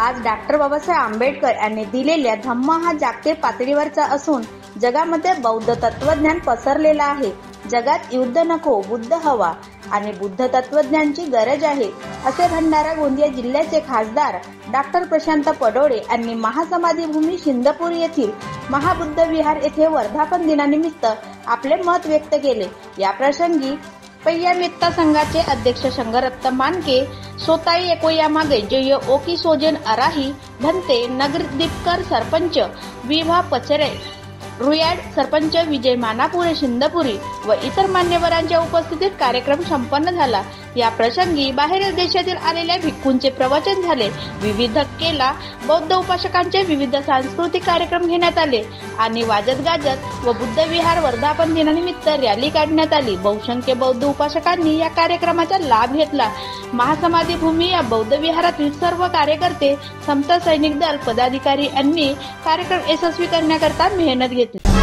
आज डॉक्टर बाबासाहेब आंबेडकर यांनी दिलेल्या धम्म हा जागतिक पातळीवरचा असून जगामध्ये बौद्ध तत्वज्ञान पसरलेला आहे. जगात युद्ध नको, बुद्ध हवा आणि बुद्ध तत्वज्ञानाची गरज आहे, असे भंडारा गोंदिया जिल्ह्याचे खासदार डॉक्टर प्रशांत पडोळे यांनी महासमाधी भूमी शिंदपूर येथील महाबुद्ध विहार येथे वर्धापन दिनानिमित्त आपले मत व्यक्त केले. या प्रसंगी पय्या मेत्ता संघाचे अध्यक्ष शंकरदत्त मानके, सोताई एकोयामा गैजय ओकी सोजन अराही भंते, नगरदीपकर सरपंच विभा पचरे, रुयाड सरपंच विजय मानापुरे शिंदपुरी व इतर मान्यवरांच्या उपस्थितीत कार्यक्रम संपन्न झाला. या प्रसंगी बाहेर देशातील आलेल्या भिक्खूंचे प्रवचन झाले. विविध केला बौद्ध उपासकांचे विविध सांस्कृतिक कार्यक्रम घेण्यात आले आणि वाजत गाजत व बुद्ध विहार वर्धापन दिनानिमित्त रॅली काढण्यात आली. बहुसंख्य बौद्ध उपासकांनी या कार्यक्रमाचा लाभ घेतला. महासमाधी भूमी या बौद्ध विहारातील सर्व कार्यकर्ते, समता सैनिक दल पदाधिकारी यांनी कार्यक्रम यशस्वी करण्याकरता मेहनत घेतली.